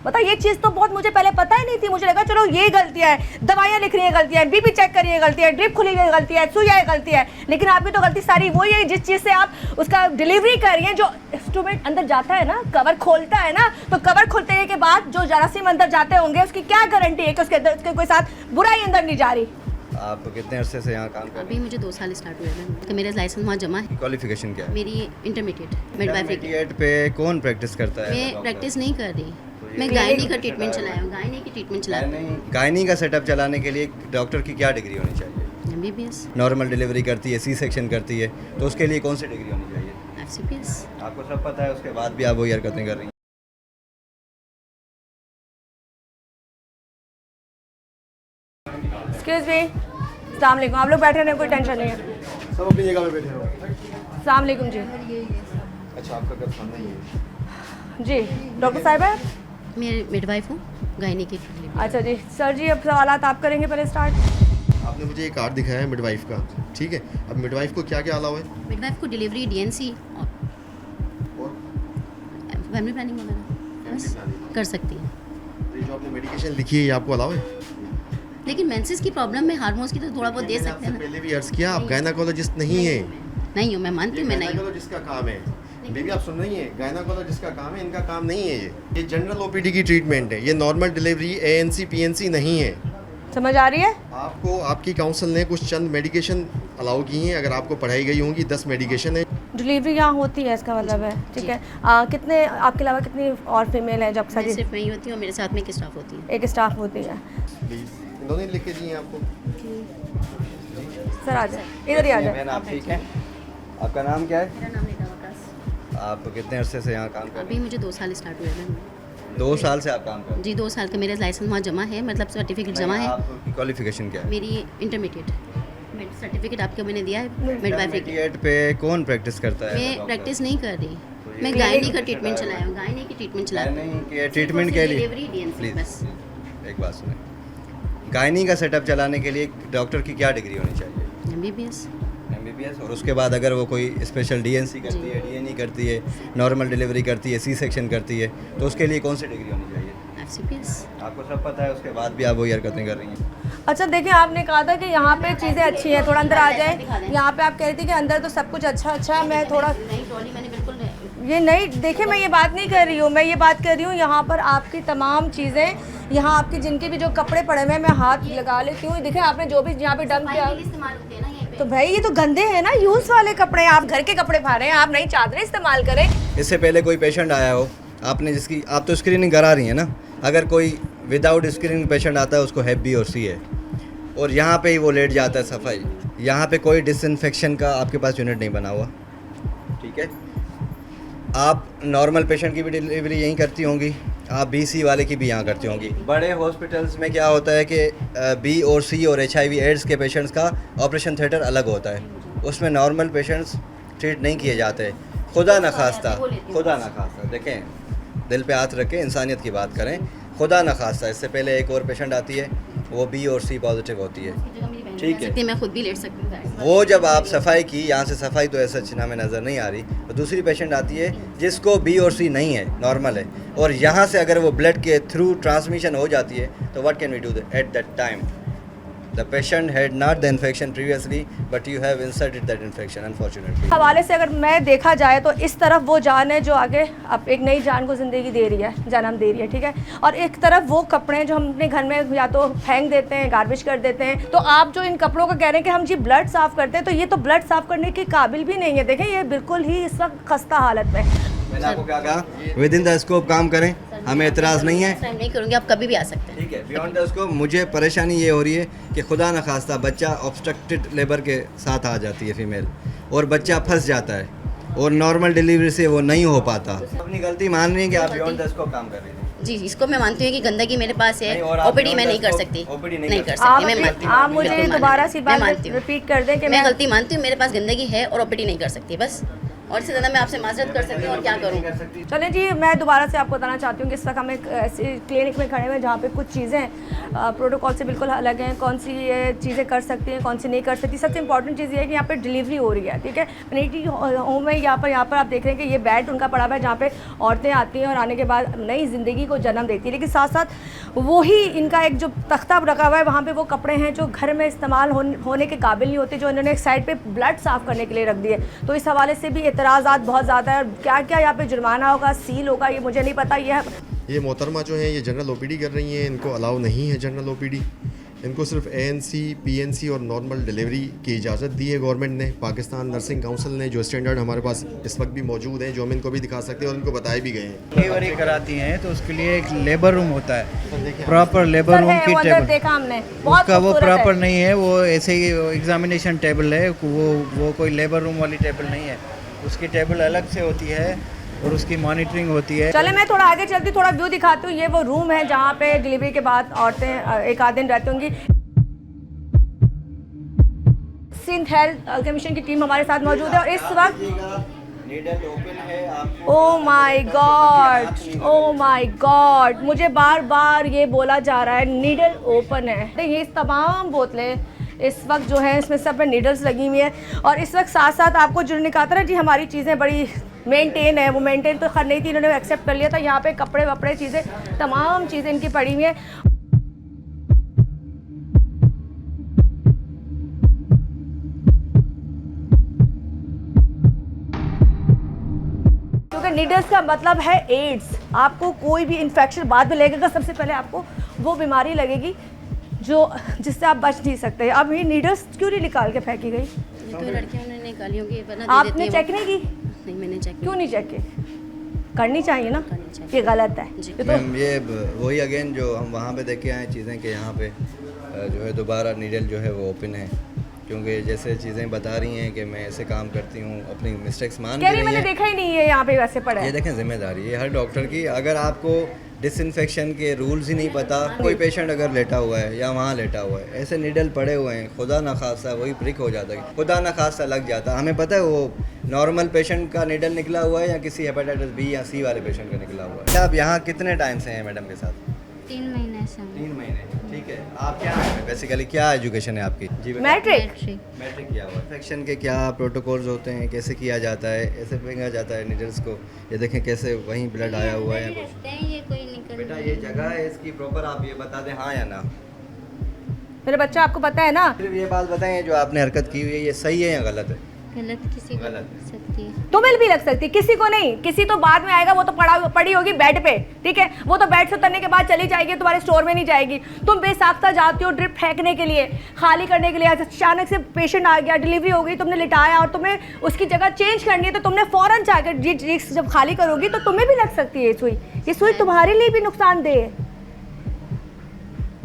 बता, ये चीज़ तो बहुत मुझे पहले पता ही नहीं थी। मुझे लगा चलो ये गलतियाँ है, दवाइयाँ लिख रही है गलतियाँ है, बीपी चेक करिए गलतियाँ है, ड्रिप खुली है गलतियाँ है, सुइयाँ गलती है। लेकिन आपकी तो गलती सारी वही है जिस चीज़ से आप उसका डिलीवरी कर रही हैं। जो इंस्ट्रूमेंट अंदर जाता है ना, कवर खोलता है ना, तो कवर खोलते के बाद जो जरासीम अंदर जाते होंगे उसकी क्या गारंटी है कि उसके कोई साथ बुराई अंदर नहीं जा रही। आप कितने अरसे से यहाँ काम कर रहे अभी मुझे 2 साल स्टार्ट हुए हैं। मेरा लाइसेंस वहाँ जमा है। हैं? क्वालिफिकेशन क्या है? मेरी इंटरमीडिएट मिडवाइफरी की। इंटरमीडिएट पे कौन प्रैक्टिस करता है? मैं प्रैक्टिस नहीं कर रही, मैं गायनी का ट्रीटमेंट चलाया हूँ, गायनी की ट्रीटमेंट चलाया हूँ। गायनी का सेटअप चलाने के लिए डॉक्टर की क्या डिग्री होनी चाहिए? MBBS, नॉर्मल डिलीवरी करती है, सी सेक्शन करती है, तो उसके लिए कौन सी डिग्री होनी चाहिए? FCPS। आपको सब पता है, उसके बाद भी आप वही हरकतें कर रही हैं। एक्सक्यूज मी, अस्सलाम वालेकुम। आप लोग बैठे रहें, कोई टेंशन नहीं है। सब अपनी जगह पे बैठे रहो। अस्सलाम वालेकुम जी। अच्छा, आपका घर सामने ही है। जी डॉक्टर साहिबा है? मैं मिडवाइफ हूँ, गायनी की। अच्छा जी सर जी, अब सवालात आप करेंगे पहले स्टार्ट। आपने मुझे एक कार्ड दिखाया है मिडवाइफ का, ठीक है। अब मिडवाइफ को क्या क्या अलाउ है? मिडवाइफ को डिलीवरी, DNC और और फैमिली प्लानिंग वगैरह बस कर सकती है। ये जो आपने मेडिकेशन लिखी है ये आपको अलाउ है? लेकिन मेंसेस की प्रॉब्लम में हार्मोन्स की तो थोड़ा बहुत दे मैंने सकते हैं आपसे ना। पहले भी अर्ज किया, आप गायनाकोलॉजिस्ट नहीं है। नहीं हूँ, मैं मानती हूँ मैं नहीं हूँ। गायनाकोलॉजिस्ट का काम है। बेबी आप सुन रही हैं, गायनाकोलॉजिस्ट का काम है, इनका काम नहीं है। ये जनरल OPD की ट्रीटमेंट है, ये नॉर्मल डिलीवरी ANC PNC नहीं है। समझ आ रही है? आपको आपकी काउंसिल ने कुछ चंद मेडिकेशन अलाउ की हैं, अगर आपको पढ़ाई गई होंगी 10 मेडिकेशन है। डिलीवरी यहाँ होती है, इसका मतलब है, ठीक है। कितने आपके अलावा कितनी और फीमेल है जो मैं अक्सर सिर्फ मैं ही होती हूँ, मेरे साथ में एक स्टाफ होती है। एक स्टाफ होती है? प्लीज़ इन्होंने लिख के दिए हैं आपको। सर आ जाए, इधर ही आ जाए। बहन, आप ठीक हैं? आपका नाम क्या है? मेरा नाम निदा वकास। आप कितने अरसे से यहाँ काम कर रहे अभी मुझे 2 साल स्टार्ट हुए हैं। हैं? 2 साल से आप काम कर रहे जी 2 साल का मेरा लाइसेंस वहाँ जमा है, मतलब सर्टिफिकेट हैं? जमा है। आपकी क्वालिफिकेशन क्या है? मेरी इंटरमीडिएट सर्टिफिकेट आपको मैंने दिया है मिडवाइफरी की। इंटरमीडिएट पे कौन प्रैक्टिस करता है? मैं प्रैक्टिस नहीं कर रही, मैं गायनी का ट्रीटमेंट चलाया हूँ, गायनी की ट्रीटमेंट चलाया हूँ। गायनी के ट्रीटमेंट के लिए डिलीवरी, DNC प्लीज बस। एक बात सुने, गायनी का सेटअप चलाने के लिए डॉक्टर की क्या डिग्री होनी चाहिए? MBBS। MBBS। और उसके बाद अगर वो कोई स्पेशल DNC करती है, DNE करती है, नॉर्मल डिलीवरी करती है, सी सेक्शन करती है, तो उसके लिए कौन सी डिग्री होनी चाहिए? FCPS। आपको सब पता है, उसके बाद भी आप वही हरकतें कर रही हैं। अच्छा देखिए, आपने कहा था कि यहाँ पे चीज़ें अच्छी हैं, थोड़ा अंदर आ जाए। यहाँ पे आप कह रही थी कि अंदर तो सब कुछ अच्छा, मैं थोड़ा नई ट्रॉली मैंने बिल्कुल ये नहीं, देखिए मैं ये बात नहीं कर रही हूँ, मैं ये बात कर रही हूँ यहाँ पर आपकी तमाम चीज़ें, यहाँ आपके जिनके भी जो कपड़े पड़े हुए हैं, मैं हाथ लगा लेती हूँ। देखिए आपने जो भी यहाँ पे डंप किया, इस्तेमाल होते हैं ना ये पे। तो भाई ये तो गंदे हैं ना, यूज़ वाले कपड़े। आप घर के कपड़े पा रहे हैं, आप नई चादरें इस्तेमाल करें। इससे पहले कोई पेशेंट आया हो, आपने जिसकी आप तो स्क्रीनिंग करा रही हैं ना, अगर कोई विदाउट स्क्रीनिंग पेशेंट आता है उसको Hep B और C है, और यहाँ पे ही वो लेट जाता है सफाई, यहाँ पे कोई डिसइंफेक्शन का आपके पास यूनिट नहीं बना हुआ, ठीक है। आप नॉर्मल पेशेंट की भी डिलीवरी यहीं करती होंगी, आप BC वाले की भी यहाँ करती होंगी। बड़े हॉस्पिटल्स में क्या होता है कि B और C और HIV एड्स के पेशेंट्स का ऑपरेशन थिएटर अलग होता है, उसमें नॉर्मल पेशेंट्स ट्रीट नहीं किए जाते। खुदा न खास्ता देखें, दिल पे हाथ रख के इंसानियत की बात करें, खुदा न खास्ता इससे पहले एक और पेशेंट आती है, वो B और C पॉजिटिव होती है, ठीक है। मैं खुद भी लेट सकती हूँ। वो जब आप सफाई की, यहाँ से सफाई तो ऐसा चिन्ह में नज़र नहीं आ रही, तो दूसरी पेशेंट आती है जिसको B और C नहीं है, नॉर्मल है, और यहाँ से अगर वो ब्लड के थ्रू ट्रांसमिशन हो जाती है, तो what can we do at that time? The patient had not the infection previously, but you have inserted that infection unfortunately. हवाले से अगर मैं देखा जाए तो इस तरफ वो जान है जो आगे अब एक नई जान को ज़िंदगी दे रही है, जन्म दे रही है, ठीक है। और एक तरफ वो कपड़े जो हम अपने घर में या तो फेंक देते हैं, गार्बेज कर देते हैं। तो आप जो इन कपड़ों का कह रहे हैं कि हम जी ब्लड साफ़ करते हैं, तो ये तो ब्लड साफ़ करने के काबिल भी नहीं है। देखें ये बिल्कुल ही इस वक्त खस्ता हालत में। मैंने आपको क्या कहा, विद इन द स्कोप काम करें, हमें एतराज़ नहीं है, टाइम नहीं करूँगी, आप कभी भी आ सकते हैं। ठीक है। बियॉन्ड द स्कोप मुझे परेशानी ये हो रही है कि खुदा न खास्ता बच्चा ऑब्स्ट्रक्टेड लेबर के साथ आ जाती है फीमेल, और बच्चा फंस जाता है, और नॉर्मल डिलीवरी से वो नहीं हो पाता। अपनी गलती मान रही है कि आप बियॉन्ड द स्कोप काम कर रही हैं। जी, इसको मैं मानती हूँ कि गंदगी मेरे पास है, नहीं, और आप OPD मैं beyond नहीं कर the सकती, scope OPD नहीं कर आप सकती, मैं मानती हूँ। आप मुझे बिल्कुल दोबारा मानती सी हूँ, बात मैं मानती हूँ। रिपीट कर दें कि मैं गलती मानती हूँ, मेरे पास गंदगी है और OPD नहीं कर सकती, बस और इससे ज़्यादा मैं आपसे माजरत कर सकती हूँ और क्या करूँ। चलें जी, मैं दोबारा से आपको बताना चाहती हूँ कि इस वक्त हम एक ऐसे क्लिनिक में खड़े हुए हैं जहाँ पे कुछ चीज़ें प्रोटोकॉल से बिल्कुल अलग हैं। कौन सी ये चीज़ें कर सकती हैं, कौन सी नहीं कर सकती। सबसे इंपॉर्टेंट चीज़ ये है कि यहाँ पे डिलीवरी हो रही है, ठीक है। मैटरनिटी होम है यहाँ पर आप देख रहे हैं कि ये बेड उनका पड़ा हुआ है जहाँ पे औरतें आती हैं और आने के बाद नई ज़िंदगी को जन्म देती है। लेकिन साथ साथ वही इनका एक जो तख्ता रखा हुआ है वहाँ पे वो कपड़े हैं जो घर में इस्तेमाल होने के काबिल नहीं होते, जो इन्होंने एक साइड पे ब्लड साफ़ करने के लिए रख दिए। तो इस हवाले से भी एतराज़ात बहुत ज़्यादा है। और क्या क्या यहाँ पे जुर्माना होगा, सील होगा, ये मुझे नहीं पता। ये मोहतरमा जो है ये जनरल ओपीडी कर रही हैं, इनको अलाउ नहीं है जनरल ओपीडी। इनको सिर्फ एएनसी, पीएनसी और नॉर्मल डिलीवरी की इजाज़त दी है गवर्नमेंट ने, पाकिस्तान नर्सिंग काउंसिल ने, जो स्टैंडर्ड हमारे पास इस वक्त भी मौजूद हैं, जो हम इनको भी दिखा सकते हैं और इनको बताए भी गए हैं। डिलीवरी कराती हैं तो उसके लिए एक लेबर रूम होता है, प्रॉपर लेबर रूम की टेबल, देखा हमने, बहुत उसका वो खूबसूरत प्रॉपर है। नहीं है, वो ऐसे ही एग्जामिनेशन टेबल है, वो कोई लेबर रूम वाली टेबल नहीं है। उसकी टेबल अलग से होती है और उसकी मॉनिटरिंग होती है। चले मैं थोड़ा आगे चलती, थोड़ा व्यू दिखाती हूँ। ये वो रूम है जहाँ पे डिलीवरी के बाद औरतें एक आध दिन रहती होंगी। सिंध हेल्थ कमीशन की टीम हमारे साथ मौजूद है और इस वक्त नीडल ओपन है आपको। ओ माय गॉड, मुझे बार बार ये बोला जा रहा है नीडल ओपन है। ये तमाम बोतलें इस वक्त जो है इसमें सब में नीडल्स लगी हुई है। और इस वक्त साथ साथ आपको जो निकाता है जी, हमारी चीज़ें बड़ी मेंटेन है, वो मेंटेन तो खैर नहीं थी, इन्होंने एक्सेप्ट कर लिया था। यहाँ पे कपड़े वपड़े चीज़ें, तमाम चीज़ें इनकी पड़ी हुई हैं। क्योंकि नीडल्स का मतलब है एड्स। आपको कोई भी इन्फेक्शन बाद में लगेगा, सबसे पहले आपको वो बीमारी लगेगी जिससे आप बच नहीं सकते। अब ये नीडल्स क्यों नहीं निकाल के फेंकी गई? ये तो लड़कियों ने निकाली होंगी, वरना दे आपने देती हैं चेक वो। नहीं की? नहीं, मैंने चेक क्यों नहीं चेक की? करनी चाहिए ना, करनी चाहिए। ये गलत है। जी। ये तो मैम ये वही अगेन जो हम वहाँ पे देख के आए चीज़ें कि यहाँ पे जो है दोबारा नीडल जो है वो ओपन है, क्योंकि जैसे चीज़ें बता रही हैं कि मैं ऐसे काम करती हूँ, अपनी मिस्टेक्स मान कह भी रही रही मैंने हैं। देखा ही नहीं है यहाँ पे वैसे पड़ा ये है। देखें जिम्मेदारी है हर डॉक्टर की। अगर आपको डिसइंफेक्शन के रूल्स ही नहीं पता, कोई पेशेंट अगर लेटा हुआ है या वहाँ लेटा हुआ है, ऐसे नीडल पड़े हुए हैं, खुदा न खास्ता वही प्रिक हो जाता है, खुदा न खास्ता लग जाता है। हमें पता है वो नॉर्मल पेशेंट का नीडल निकला हुआ है या किसी हेपेटाइटिस बी या सी वाले पेशेंट का निकला हुआ है। आप यहाँ कितने टाइम से हैं मैडम के साथ? 3 महीने से 3 महीने, ठीक है। आप क्या हैं बेसिकली, क्या एजुकेशन है आपकी? जी बेटा। मैट्रिक। मैट्रिक किया हुआ। इन्फेक्शन के क्या प्रोटोकॉल्स होते हैं, कैसे किया जाता है, ऐसे फेंका जाता है नीडल्स को? ये देखें कैसे वहीं ब्लड आया हुआ है। रखते हैं, ये कोई निकल बेटा ये जगह है इसकी प्रॉपर, आप ये बता दें हाँ या ना। मेरे बच्चा आपको पता है ना, सिर्फ ये बात बताएं जो आपने हरकत की हुई है ये सही है या गलत है? गलत किसी को गलत। लग सकती है। तुम्हें भी लग सकती, किसी को नहीं, किसी तो बाद में आएगा, वो तो पड़ी होगी बेड पे, ठीक है। वो तो बेड से उतरने के बाद चली जाएगी, तुम्हारे स्टोर में नहीं जाएगी। तुम बेसाख्ता जाती हो ड्रिप फेंकने के लिए, खाली करने के लिए। अचानक से पेशेंट आ गया, डिलीवरी हो गई, तुमने लिटाया और तुम्हें उसकी जगह चेंज करनी है, तो तुमने फौरन जाकर जब खाली करोगी तो तुम्हें भी लग सकती है ये सुई तुम्हारे लिए भी नुकसानदेह है।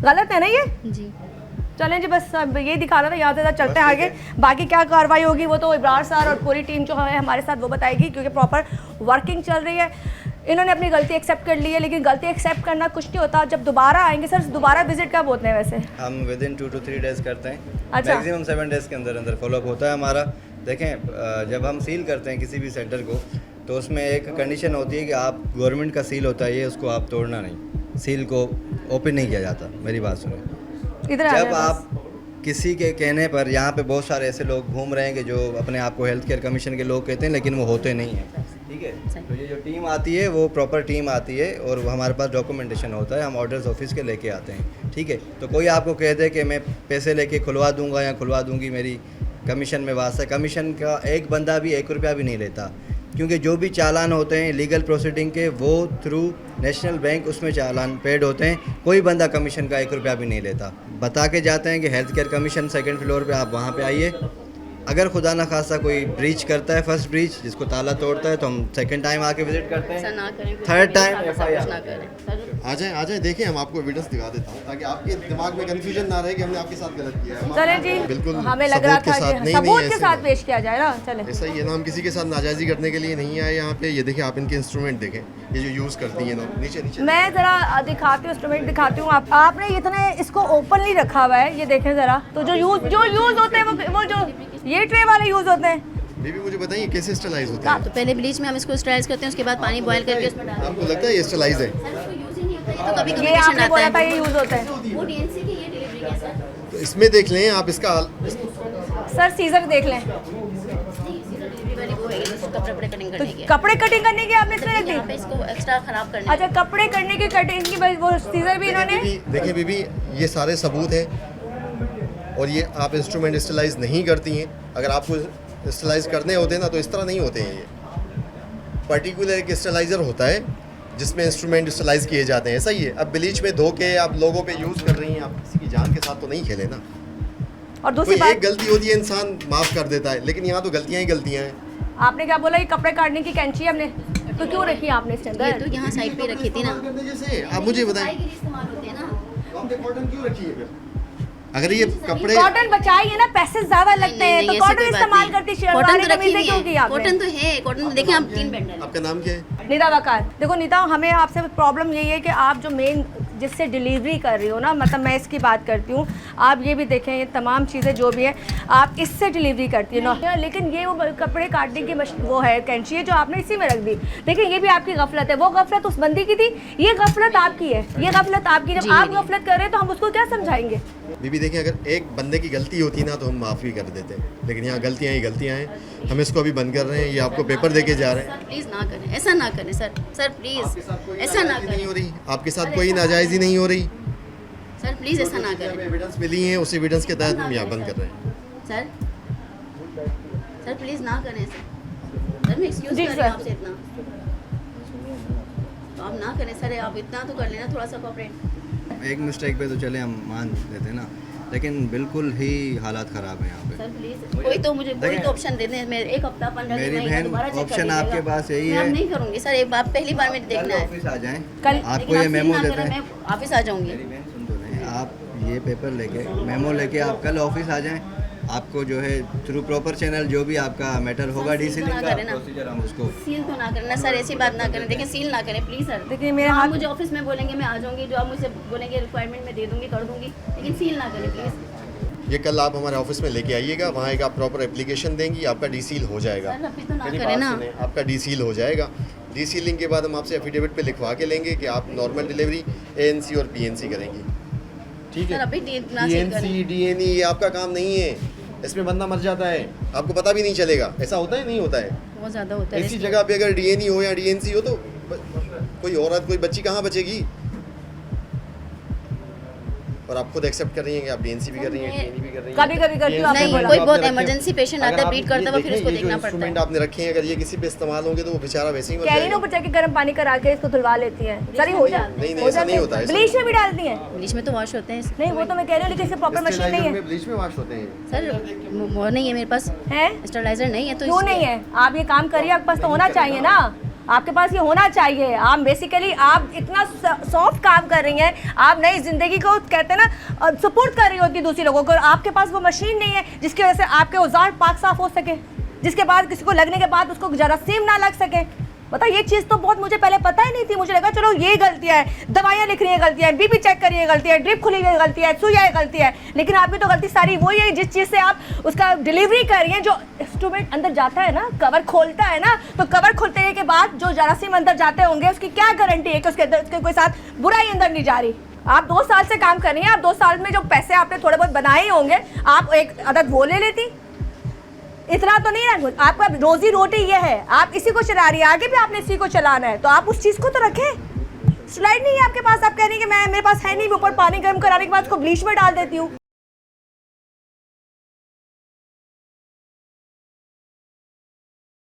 गलत है ना ये? जी। चलें जी, बस अब ये दिखा रहा था, यहाँ से चलते हैं आगे। बाकी क्या कार्रवाई होगी वो तो इब्रार सर और पूरी टीम जो है हमारे साथ वो बताएगी, क्योंकि प्रॉपर वर्किंग चल रही है। इन्होंने अपनी गलती एक्सेप्ट कर ली है, लेकिन गलती एक्सेप्ट करना कुछ नहीं होता। जब दोबारा आएंगे सर, दोबारा विजिट कब होते हैं वैसे? हम विद इन 2 to 3 डेज़ करते हैं, अच्छा। मैक्सिमम 7 डेज़ के अंदर अंदर फॉलोअप होता है हमारा। देखें जब हम सील करते हैं किसी भी सेंटर को तो उसमें एक कंडीशन होती है कि आप गवर्नमेंट का सील होता है, ये उसको आप तोड़ना नहीं, सील को ओपन नहीं किया जाता। मेरी बात सुनो, इधर आ जब जाए आप किसी के कहने पर, यहाँ पे बहुत सारे ऐसे लोग घूम रहे हैं कि जो अपने आप को हेल्थ केयर कमीशन के लोग कहते हैं, लेकिन वो होते नहीं हैं, ठीक है। तो ये जो टीम आती है वो प्रॉपर टीम आती है और वो हमारे पास डॉक्यूमेंटेशन होता है, हम ऑर्डर्स ऑफिस के लेके आते हैं, ठीक है। तो कोई आपको कह दे कि मैं पैसे लेके खुलवा दूंगा या खुलवा दूंगी, मेरी कमीशन में वास्ता है, कमीशन का एक बंदा भी 1 रुपया भी नहीं लेता, क्योंकि जो भी चालान होते हैं लीगल प्रोसीडिंग के वो थ्रू नेशनल बैंक उसमें चालान पेड होते हैं। कोई बंदा कमीशन का 1 रुपया भी नहीं लेता। बता के जाते हैं कि health care commission 2nd floor पे, आप वहाँ पे आइए। अगर खुदा न खास्ता कोई ब्रीच करता है, फर्स्ट ब्रीच जिसको ताला तोड़ता है, तो हम 2nd टाइम आके विजिट करते ऐसा हैं, ना करें, 3rd टाइम ऐसा कुछ ना करें। आ जाए देखिए, हम आपको एविडेंस दिखा देता हूँ ताकि आपके दिमाग में कंफ्यूजन ना रहे कि हमने आपके साथ गलत किया है। हम चलें आपको जी, बिल्कुल हमें लग रहा सबूत के था साथ कि नहीं, सबूत के ऐसे साथ नहीं। पेश किया जाए ना। चले ऐसा ही है ना, हम किसी के साथ नाजायजी करने के लिए नहीं आए यहाँ पे। ये देखिए आप इनके इंस्ट्रूमेंट देखें, ये जो यूज़ करती हैं, नीचे नीचे मैं ज़रा दिखाती हूँ, इंस्ट्रूमेंट दिखाती हूँ। आपने इतने इसको ओपनली रखा हुआ है, ये देखें ज़रा। तो जो यूज़ होते हैं वो जो ये ट्रे वाले यूज़ होते हैं, बेबी मुझे बताइए कैसे स्टरलाइज होता है? तो पहले ब्लीच में हम इसको स्टराइज करते हैं, उसके बाद पानी बॉयल करके उसमें डालते हैं। आपको लगता है ये स्टरलाइज है? सर इसको यूज ही नहीं होता, ये तो कभी कभी ये पेशेंट आपने आता बोला था है। ये यूज होता है। वो डीएनसी की ये डिलीवरी है सर। तो इसमें देख लें आप इसका सर सीजर देख लें, नहीं, सीधा डिलीवरी वाली वो है, इसको कपड़े कटिंग तो करने की है। कपड़े कटिंग करने की आपने इसमें रख यहाँ पे दी। इसको एक्स्ट्रा खराब करने अच्छा, कपड़े करने की कटिंग की वो सीजर भी इन्होंने। देखिए बीबी ये सारे सबूत हैं और ये आप इंस्ट्रूमेंट स्टरलाइज नहीं करती हैं। अगर आपको स्टरलाइज करने होते ना तो इस तरह नहीं होते हैं। ये पर्टिकुलर एक स्टरलाइज़र होता है जिसमें इंस्ट्रूमेंट स्टरलाइज किए जाते हैं, ऐसा ही है। अब ब्लीच में धो के आप लोगों पे यूज़ कर रही हैं, आप किसी की जान के साथ तो नहीं खेले ना। और कोई दूसरी एक बात, गलती होती है इंसान माफ़ कर देता है, लेकिन यहाँ तो गलतियाँ ही गलतियाँ हैं। आपने क्या बोला, ये कपड़े काटने की कैंची हमने तो क्यों रखी है आपने इसके ये अंदर? तो यहाँ साइड पे रखी थी ना। जैसे आप मुझे बताएं साइड के लिए इस्तेमाल होते हैं ना। आपने कॉटन क्यों रखी है फिर? अगर ये कपड़े कॉटन बचाइए ना, पैसे ज्यादा लगते हैं तो ऐसी कॉटन कोई बात इस्तेमाल नहीं। करती कॉटन शेरवानी तो रखी कमीजें हुई क्यों है, की आपने? कॉटन तो है, कॉटन तो देखें आप 3 बंडल। आपका नाम क्या है? निदा वकार, देखो निदा, हमें आपसे प्रॉब्लम यही है कि आप जो मेन जिससे डिलीवरी कर रही हो ना, मतलब मैं इसकी बात करती हूँ, आप ये भी देखें ये तमाम चीज़ें जो भी है आप इससे डिलीवरी करती है ना, लेकिन ये वो कपड़े काटने की वो है कैंची है जो आपने इसी में रख दी। देखिए ये भी आपकी गफलत है, वो गफलत उस बंदी की थी, ये गफलत आपकी है, ये गफलत आपकी। जब आप गफलत कर रहे हैं तो हम उसको क्या समझाएंगे? बीबी देखिए अगर एक बंदे की गलती होती ना तो हम माफ़ी कर देते, लेकिन यहाँ गलतियाँ ही गलतियाँ हैं। हम इसको अभी बंद कर रहे हैं, ये आपको पेपर दे के जा रहे हैं। सर प्लीज़ ना करें, ऐसा ना करें सर, सर प्लीज़ ऐसा ना नहीं हो करें, रही, आपके साथ कोई नाजायज़ी नहीं हो रही। सर प्लीज़ ऐसा ना करें एविडेंस मिली है, उस एविडेंस के तहत हम यहाँ बंद कर रहे हैं। सर। सर प्लीज़ ना करें सर मैं एक्सक्यूज़ जी, कर रही सर। हूँ आपसे इतना, तो आप ना करें सर, आप इतना तो कर लेना थोड़ा सा कोऑपरेट। एक मिस्टेक पे तो चले हम मान लेते ना, लेकिन बिल्कुल ही हालात ख़राब है यहाँ पे। सर प्लीज़ कोई तो मुझे कोई तो ऑप्शन दे दें, मैं एक हफ्ता 15 दिन मेरी नहीं बहन, दोबारा चेक कर ऑप्शन लीजिएगा। आपके पास यही मैं अब है। नहीं करूँगी सर, एक बार पहली बार में देखना है। ऑफिस आ जाएं, कल आपको ये मेमो देते हैं। मैं ऑफिस आ जाऊँगी। मेरी बहन सुन तो रहे, आप ये पेपर लेके मेमो लेके आप कल ऑफिस आ जाएं। आपको जो है थ्रू प्रॉपर चैनल जो भी आपका मैटर होगा सील डीसी तो ना का करें ना। प्रोसीजर हम उसको सील तो ना करना सर, ऐसी बात ना करें, देखिए सील ना करें प्लीज़ सर। देखिए मेरे आप हाथ, मुझे ऑफिस में बोलेंगे मैं आ जाऊँगी, जो आप मुझसे बोलेंगे रिक्वायरमेंट में दे दूँगी, कर दूँगी, लेकिन सील ना करें प्लीज़। ये कल आप हमारे ऑफिस में लेके आइएगा, वहाँ एक आप प्रॉपर एप्लीकेशन देंगी, आपका डीसील हो जाएगा। सर अभी तो ना मेरी करें बात ना। सुनें, आपका डीसील हो जाएगा। डीसीलिंग के बाद हम आपसे एफिडेविट पे लिखवा के लेंगे कि आप नॉर्मल डिलीवरी एएनसी और पीएनसी करेंगी। ठीक सर है? अभी ना सील करें। पीएनसी डीएनई ये आपका काम नहीं है, इसमें बंदा मर जाता है, आपको पता भी नहीं चलेगा। ऐसा होता है नहीं होता है? बहुत ज़्यादा होता है ऐसी जगह पे अगर डीएनई हो या डीएनसी हो तो कोई औरत कोई बच्ची कहाँ बचेगी? और आप खुद एक्सेप्ट कर रही हैं कि आप डीएनसी भी कर रही हैं, डीएनई भी कर रही हैं। कभी कभी करती हूँ, आपने नहीं, बोला। कोई आपने बहुत रखे- इमरजेंसी पेशेंट आता है, अगर आप ब्लीड करता है, ये फिर उसको देखें, ये जो देखना पड़ता इंस्ट्रूमेंट है। आपने रखे हैं अगर ये किसी पे इस्तेमाल होंगे तो वो बेचारा वैसे ही मर कैरिनो जाएगा। पर जाके गर्म पानी करा के इसको धुलवा लेती हैं। सर ये हो नहीं, नहीं, ऐसा नहीं होता है, ऐसा ब्लीच में भी डालती हैं। ब्लीच में तो वॉश होते हैं नहीं वो तो मैं कह रही हूँ, लेकिन इससे प्रॉपर मशीन नहीं है। ब्लीच में वॉश होते हैं। सर, वो नहीं है मेरे पास, हैं? स्टरलाइजर नहीं है तो क्यों नहीं है? आप ये काम करिए, आपके पास तो होना चाहिए ना, आपके पास ये होना चाहिए। आप बेसिकली आप इतना सॉफ्ट काम कर रही हैं, आप नई जिंदगी को कहते हैं ना सपोर्ट कर रही होती दूसरी लोगों को, और आपके पास वो मशीन नहीं है जिसकी वजह से आपके औजार पाक साफ हो सके, जिसके बाद किसी को लगने के बाद उसको जरासीम ना लग सके। बता, ये चीज़ तो बहुत मुझे पहले पता ही नहीं थी। मुझे लगा चलो ये गलतियाँ है, दवाइयाँ लिख रही है गलतियाँ है, बीपी चेक करिए गलतियाँ है, ड्रिप खुली हुई गलती है, सुई है गलती है, लेकिन आपकी तो गलती सारी वही है जिस चीज़ से आप उसका डिलीवरी कर रही हैं। जो इंस्ट्रूमेंट अंदर जाता है ना, कवर खोलता है ना, तो कवर खोलते के बाद जो जरासीम अंदर जाते होंगे उसकी क्या गारंटी है कि उसके कोई साथ बुराई अंदर नहीं जा रही। आप 2 साल से काम कर रही हैं, आप 2 साल में जो पैसे आपने थोड़े बहुत बनाए ही होंगे, आप एक अदद वो ले लेती, इतना तो नहीं है। आपका रोजी रोटी ये है, आप इसी को चला रही है, आगे भी आपने इसी को चलाना है, तो आप उस चीज़ को तो रखें। स्लाइड नहीं है आपके पास, आप कह रही हैं कि मैं मेरे पास है नहीं, ऊपर पानी गर्म कराने के बाद उसको ब्लीच में डाल देती हूँ।